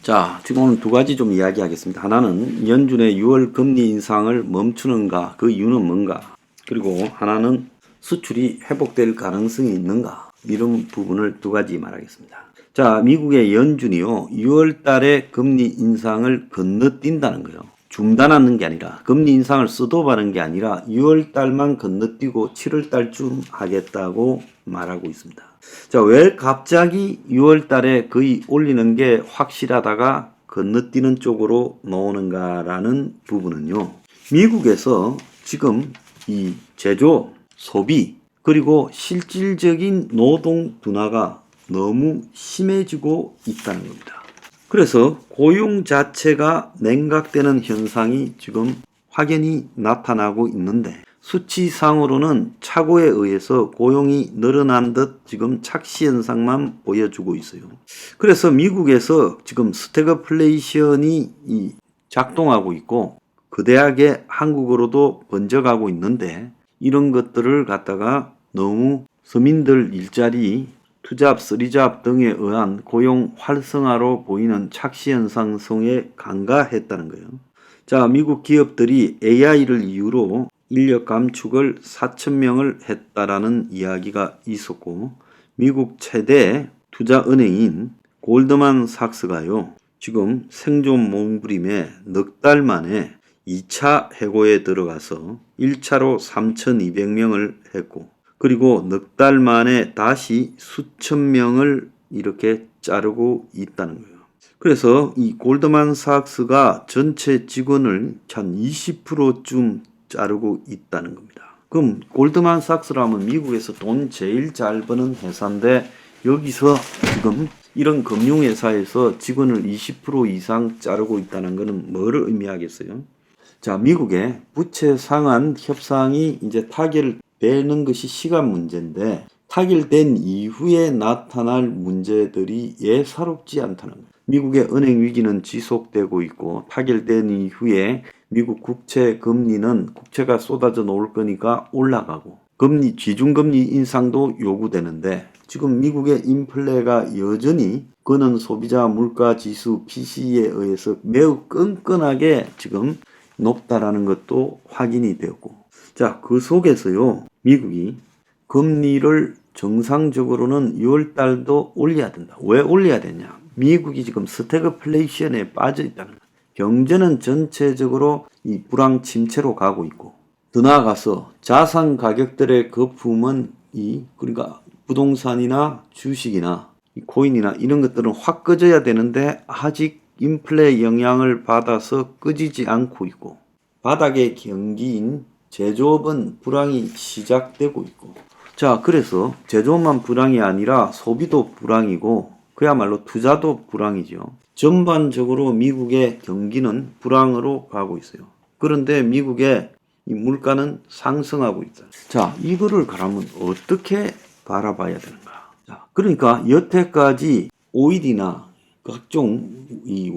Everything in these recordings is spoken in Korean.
자, 지금 오늘 두 가지 좀 이야기하겠습니다. 하나는 연준의 6월 금리 인상을 멈추는가, 그 이유는 뭔가, 그리고 하나는 수출이 회복될 가능성이 있는가, 이런 부분을 두 가지 말하겠습니다. 자, 미국의 연준이요, 6월 달에 금리 인상을 건너뛴다는 거예요. 중단하는 게 아니라, 금리 인상을 스톱하는 게 아니라 6월 달만 건너뛰고 7월 달쯤 하겠다고 말하고 있습니다. 자, 왜 갑자기 6월 달에 거의 올리는 게 확실하다가 건너뛰는 쪽으로 나오는가라는 부분은요. 미국에서 지금 이 제조, 소비, 그리고 실질적인 노동 둔화가 너무 심해지고 있다는 겁니다. 그래서 고용 자체가 냉각되는 현상이 지금 확연히 나타나고 있는데 수치상으로는 착오에 의해서 고용이 늘어난 듯 지금 착시 현상만 보여주고 있어요. 그래서 미국에서 지금 스태그플레이션이 작동하고 있고 거대하게 한국으로도 번져가고 있는데 이런 것들을 갖다가 너무 서민들 일자리, 투잡, 쓰리잡 등에 의한 고용 활성화로 보이는 착시 현상 속에 간과했다는 거예요. 자, 미국 기업들이 AI를 이유로 인력 감축을 4,000명을 했다라는 이야기가 있었고 미국 최대 투자은행인 골드만삭스가요. 지금 생존 몸부림에 넉 달 만에 2차 해고에 들어가서 1차로 3,200명을 했고 그리고 넉 달 만에 다시 수천 명을 이렇게 자르고 있다는 거예요. 그래서 이 골드만삭스가 전체 직원을 한 20%쯤 자르고 있다는 겁니다. 그럼 골드만삭스라면 미국에서 돈 제일 잘 버는 회사인데 여기서 지금 이런 금융회사에서 직원을 20% 이상 자르고 있다는 것은 뭐를 의미하겠어요? 자, 미국의 부채 상환 협상이 이제 타결되는 것이 시간 문제인데 타결된 이후에 나타날 문제들이 예사롭지 않다는 거예요. 미국의 은행 위기는 지속되고 있고 타결된 이후에 미국 국채 금리는 국채가 쏟아져 나올 거니까 올라가고 금리 기준금리 인상도 요구되는데 지금 미국의 인플레가 여전히 그는 소비자 물가지수 PCE에 의해서 매우 끈끈하게 지금 높다라는 것도 확인이 되었고 자, 그 속에서요 미국이 금리를 정상적으로는 6월 달도 올려야 된다. 왜 올려야 되냐? 미국이 지금 스태그플레이션에 빠져 있다는 거예요. 경제는 전체적으로 이 불황 침체로 가고 있고 더 나아가서 자산 가격들의 거품은 그러니까 부동산이나 주식이나 코인이나 이런 것들은 확 꺼져야 되는데 아직 인플레 영향을 받아서 꺼지지 않고 있고 바닥의 경기인 제조업은 불황이 시작되고 있고 자, 그래서 제조업만 불황이 아니라 소비도 불황이고 그야말로 투자도 불황이죠. 전반적으로 미국의 경기는 불황으로 가고 있어요. 그런데 미국의 이 물가는 상승하고 있다. 자, 이거를 그러면 어떻게 바라봐야 되는가? 자, 그러니까 여태까지 오일이나 각종 이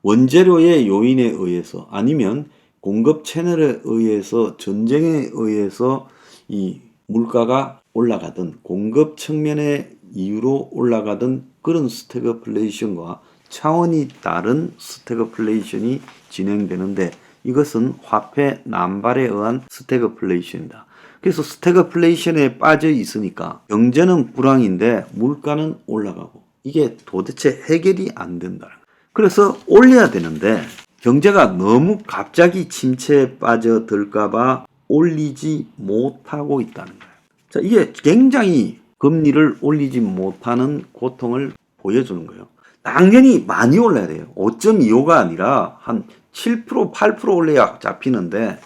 원재료의 요인에 의해서 아니면 공급 채널에 의해서 전쟁에 의해서 이 물가가 올라가든 공급 측면의 이유로 올라가든 그런 스태그플레이션과 차원이 다른 스태그플레이션이 진행되는데 이것은 화폐 남발에 의한 스태그플레이션이다. 그래서 스태그플레이션에 빠져 있으니까 경제는 불황인데 물가는 올라가고 이게 도대체 해결이 안 된다. 그래서 올려야 되는데 경제가 너무 갑자기 침체에 빠져들까봐 올리지 못하고 있다는 거예요. 자, 이게 굉장히 금리를 올리지 못하는 고통을 보여주는 거예요. 당연히 많이 올라야 돼요. 5.25가 아니라 한 7%, 8% 올려야 잡히는데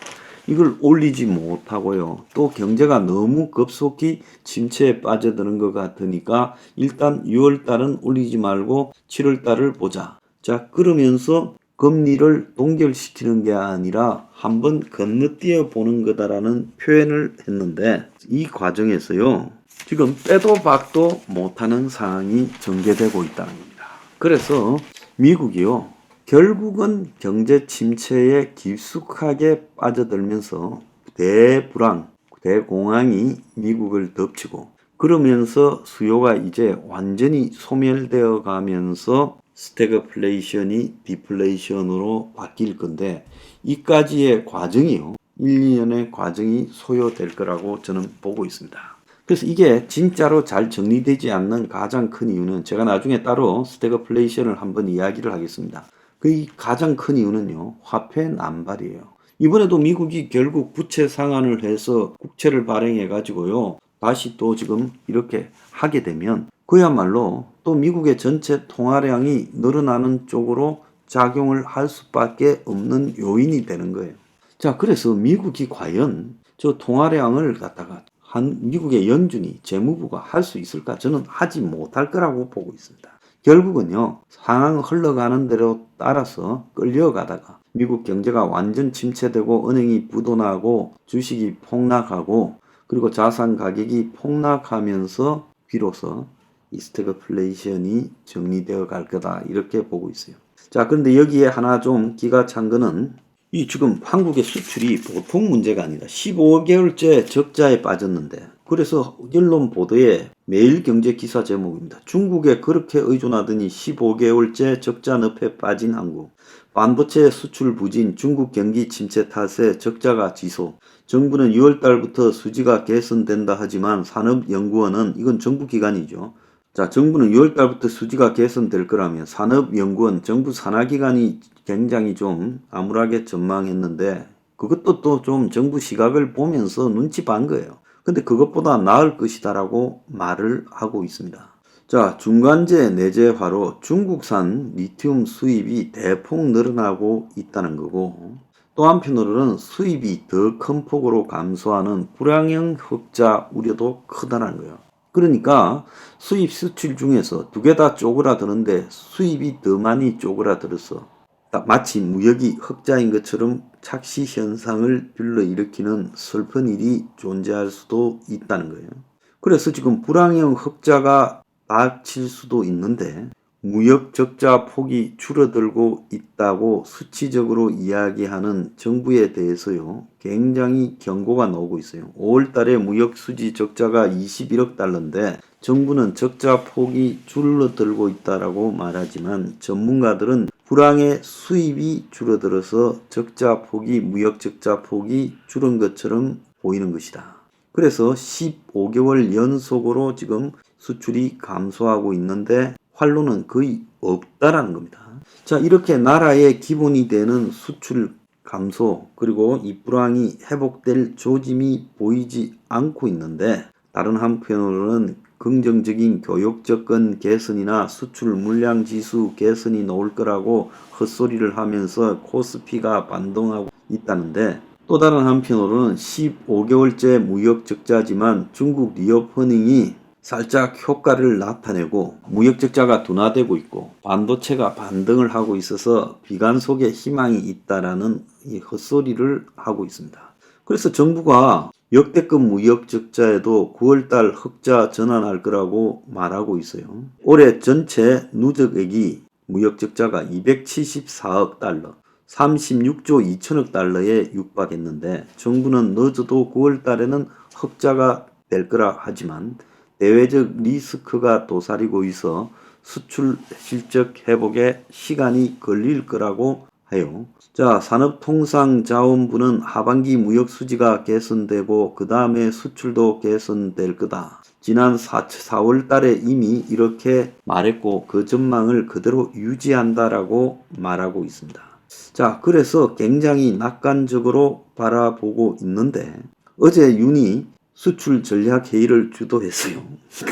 이걸 올리지 못하고요. 또 경제가 너무 급속히 침체에 빠져드는 것 같으니까 일단 6월 달은 올리지 말고 7월 달을 보자. 자, 그러면서 금리를 동결시키는 게 아니라 한번 건너뛰어 보는 거다라는 표현을 했는데 이 과정에서요. 지금 빼도 박도 못하는 상황이 전개되고 있다는 겁니다. 그래서 미국이요. 결국은 경제 침체에 깊숙하게 빠져들면서 대불황, 대공황이 미국을 덮치고 그러면서 수요가 이제 완전히 소멸되어 가면서 스태그플레이션이 디플레이션으로 바뀔 건데 이까지의 과정이요. 1, 2년의 과정이 소요될 거라고 저는 보고 있습니다. 그래서 이게 진짜로 잘 정리되지 않는 가장 큰 이유는 제가 나중에 따로 스태그플레이션을 한번 이야기를 하겠습니다. 그 가장 큰 이유는요. 화폐 남발이에요. 이번에도 미국이 결국 부채 상환을 해서 국채를 발행해 가지고요. 다시 또 지금 이렇게 하게 되면 그야말로 또 미국의 전체 통화량이 늘어나는 쪽으로 작용을 할 수밖에 없는 요인이 되는 거예요. 자, 그래서 미국이 과연 저 통화량을 갖다가 미국의 연준이 재무부가 할 수 있을까? 저는 하지 못할 거라고 보고 있습니다. 결국은요, 상황 흘러가는 대로 따라서 끌려가다가 미국 경제가 완전 침체되고 은행이 부도나고 주식이 폭락하고 그리고 자산 가격이 폭락하면서 비로소 이 스태그플레이션이 정리되어 갈 거다 이렇게 보고 있어요. 자, 그런데 여기에 하나 좀 기가 찬 거는 이 지금 한국의 수출이 보통 문제가 아니다. 15개월째 적자에 빠졌는데 그래서 언론 보도에 매일 경제 기사 제목입니다. 중국에 그렇게 의존하더니 15개월째 적자 늪에 빠진 한국. 반도체 수출 부진, 중국 경기 침체 탓에 적자가 지속. 정부는 6월 달부터 수지가 개선된다 하지만 산업연구원은 이건 정부 기관이죠. 자, 정부는 6월 달부터 수지가 개선될 거라면 산업연구원, 정부 산하기관이 굉장히 좀 암울하게 전망했는데 그것도 또 좀 정부 시각을 보면서 눈치 반 거예요. 근데 그것보다 나을 것이다라고 말을 하고 있습니다. 자, 중간재 내재화로 중국산 리튬 수입이 대폭 늘어나고 있다는 거고 또 한편으로는 수입이 더 큰 폭으로 감소하는 불황형 흑자 우려도 크다는 거예요. 그러니까 수입 수출 중에서 두 개 다 쪼그라드는데 수입이 더 많이 쪼그라들어서 마치 무역이 흑자인 것처럼 착시 현상을 불러일으키는 슬픈 일이 존재할 수도 있다는 거예요. 그래서 지금 불황형 흑자가 닥칠 수도 있는데 무역 적자 폭이 줄어들고 있다고 수치적으로 이야기하는 정부에 대해서요. 굉장히 경고가 나오고 있어요. 5월 달에 무역 수지 적자가 21억 달러인데 정부는 적자 폭이 줄어들고 있다라고 말하지만 전문가들은 불황의 수입이 줄어들어서 적자 폭이 무역 적자 폭이 줄은 것처럼 보이는 것이다. 그래서 15개월 연속으로 지금 수출이 감소하고 있는데 활로는 거의 없다라는 겁니다. 자, 이렇게 나라의 기본이 되는 수출 감소 그리고 이 불황이 회복될 조짐이 보이지 않고 있는데 다른 한편으로는 긍정적인 교육 접근 개선이나 수출 물량 지수 개선이 나올 거라고 헛소리를 하면서 코스피가 반동하고 있다는데 또 다른 한편으로는 15개월째 무역 적자지만 중국 리오퍼닝이 살짝 효과를 나타내고 무역 적자가 둔화되고 있고 반도체가 반등을 하고 있어서 비관 속에 희망이 있다라는 이 헛소리를 하고 있습니다. 그래서 정부가 역대급 무역 적자에도 9월달 흑자 전환할 거라고 말하고 있어요. 올해 전체 누적액이 무역 적자가 274억 달러, 36조 2천억 달러에 육박했는데 정부는 늦어도 9월달에는 흑자가 될 거라 하지만 대외적 리스크가 도사리고 있어 수출 실적 회복에 시간이 걸릴 거라고 해요. 자, 산업통상자원부는 하반기 무역 수지가 개선되고 그 다음에 수출도 개선될 거다. 지난 4월 달에 이미 이렇게 말했고 그 전망을 그대로 유지한다라고 말하고 있습니다. 자, 그래서 굉장히 낙관적으로 바라보고 있는데 어제 윤이 수출 전략 회의를 주도했어요.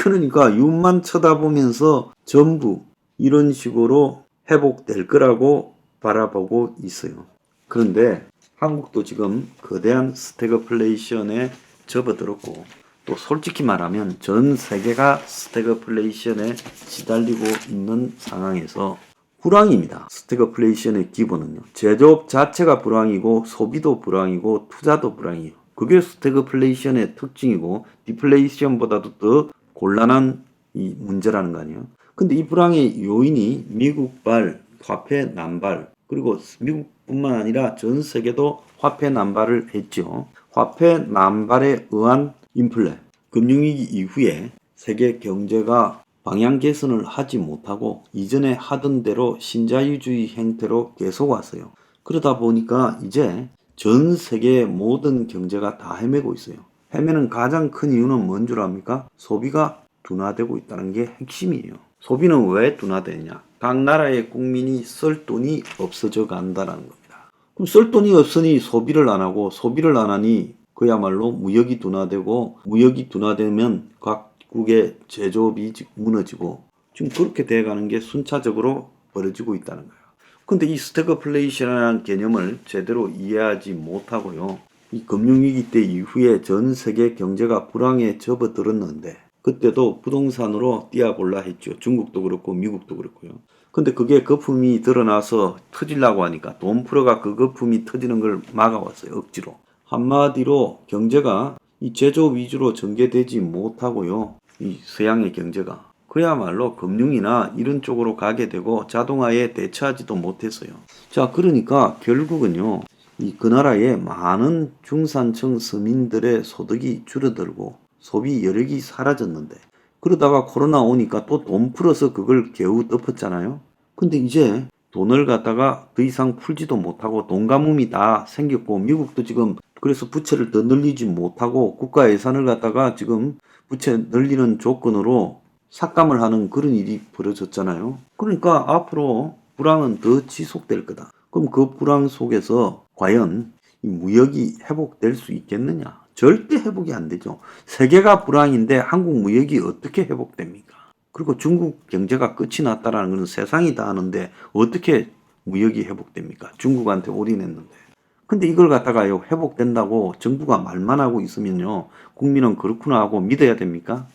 그러니까 윤만 쳐다보면서 전부 이런 식으로 회복될 거라고 바라보고 있어요. 그런데 한국도 지금 거대한 스태그플레이션에 접어들었고 또 솔직히 말하면 전 세계가 스태그플레이션에 시달리고 있는 상황에서 불황입니다. 스태그플레이션의 기본은요. 제조업 자체가 불황이고 소비도 불황이고 투자도 불황이에요. 그게 스태그플레이션의 특징이고 디플레이션보다도 더 곤란한 이 문제라는 거 아니에요. 근데 이 불황의 요인이 미국발 화폐 난발 그리고 미국뿐만 아니라 전 세계도 화폐 난발을 했죠. 화폐 난발에 의한 인플레 금융위기 이후에 세계 경제가 방향 개선을 하지 못하고 이전에 하던 대로 신자유주의 행태로 계속 왔어요. 그러다 보니까 이제 전 세계의 모든 경제가 다 헤매고 있어요. 헤매는 가장 큰 이유는 뭔 줄 압니까? 소비가 둔화되고 있다는 게 핵심이에요. 소비는 왜 둔화되느냐? 각 나라의 국민이 쓸 돈이 없어져 간다는 겁니다. 그럼 쓸 돈이 없으니 소비를 안 하고, 소비를 안 하니 그야말로 무역이 둔화되고, 무역이 둔화되면 각국의 제조업이 무너지고, 지금 그렇게 돼가는 게 순차적으로 벌어지고 있다는 거예요. 근데 이 스태그플레이션이라는 개념을 제대로 이해하지 못하고요, 이 금융위기 때 이후에 전 세계 경제가 불황에 접어들었는데 그때도 부동산으로 뛰어볼라 했죠. 중국도 그렇고 미국도 그렇고요. 근데 그게 거품이 드러나서 터지려고 하니까 돈 풀어가 그 거품이 터지는 걸 막아왔어요. 억지로. 한마디로 경제가 이 제조업 위주로 전개되지 못하고요, 이 서양의 경제가 그야말로 금융이나 이런 쪽으로 가게 되고 자동화에 대처하지도 못했어요. 자, 그러니까 결국은요, 그 나라의 많은 중산층 서민들의 소득이 줄어들고 소비 여력이 사라졌는데, 그러다가 코로나 오니까 또 돈 풀어서 그걸 겨우 덮었잖아요. 근데 이제 돈을 갖다가 더 이상 풀지도 못하고 돈 가뭄이 다 생겼고, 미국도 지금 그래서 부채를 더 늘리지 못하고 국가 예산을 갖다가 지금 부채 늘리는 조건으로 삭감을 하는 그런 일이 벌어졌잖아요. 그러니까 앞으로 불황은 더 지속될 거다. 그럼 그 불황 속에서 과연 이 무역이 회복될 수 있겠느냐? 절대 회복이 안 되죠. 세계가 불황인데 한국 무역이 어떻게 회복됩니까? 그리고 중국 경제가 끝이 났다라는 것은 세상이 다 아는데 어떻게 무역이 회복됩니까? 중국한테 올인했는데. 근데 이걸 갖다가요, 회복된다고 정부가 말만 하고 있으면요, 국민은 그렇구나 하고 믿어야 됩니까?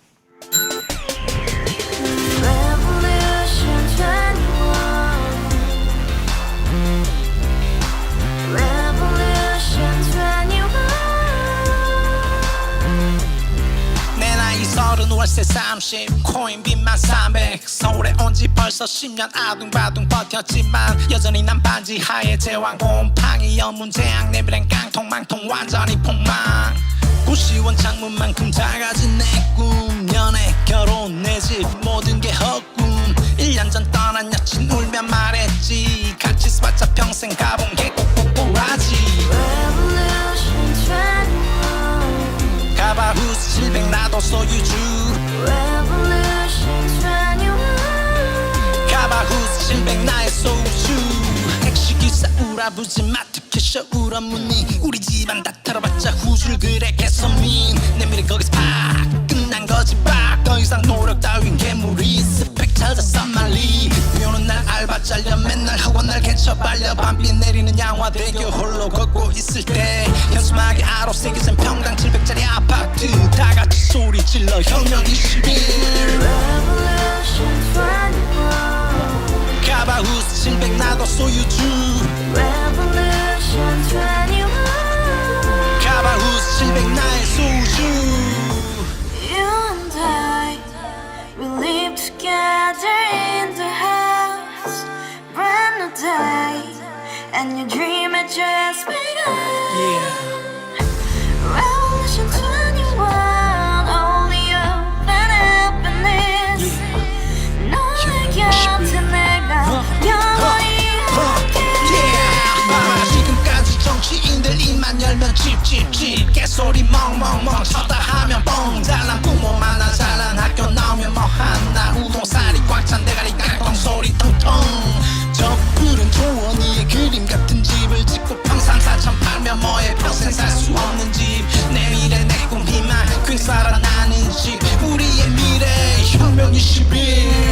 월세 30 코인빚만 300 서울에 온지 벌써 10년 아둥바둥 버텼지만 여전히 난 반지 하에 제왕 곰팡이 연문제약 내 미래는 깡통망통 완전히 폭망 고시원 창문만큼 작아진 내 꿈 연애 결혼 내 집 모든 게 헛꿈 1년 전 떠난 여친 울며 말했지 같이 써봤자 평생 가본 게 꼭꼭꼭하지 가바후스 700 나도 소유주 가바후스 700 나의 소주 택시기사 우라부지 마트 캐셔 울어무니 우리 집안 다 털어봤자 후줄 그래 개선민 내 미래 거기서 팍 끝난 거지 팍 더 이상 노력 따윈 괴물이 스펙 찾아서 말리 비오는 날 알바 잘려 맨날 학원 날 개쳐 발려 밤비 내리는 양화대교 홀로 걷고 있을 때 현수막에 아로 새겨진 평당 700짜리 아파트 다같이 소리 질러 혁명 21 가바후스 700 나도 소유주 가바후스 700 나의 소주 Together in the house, brand new day, and your dream had just begun. Revolution 21, only open happiness. 너의 곁에 내가 영원히 함께. 지금까지 정치인들 입만 열면 찝찝찝 개소리 멍멍멍 쳤다 하면 뻥 잘난 부모 만나 잘난 학교 나오면 뭐 하나 우동살이 꽉 찬 대가리 깡통 소리 텅텅 저 푸른 조원이의 그림 같은 집을 짓고 평상사천 팔면 뭐해 평생 살 수 없는 집 내 미래 내 꿈 희망 그 살아나는 집 우리의 미래 혁명 21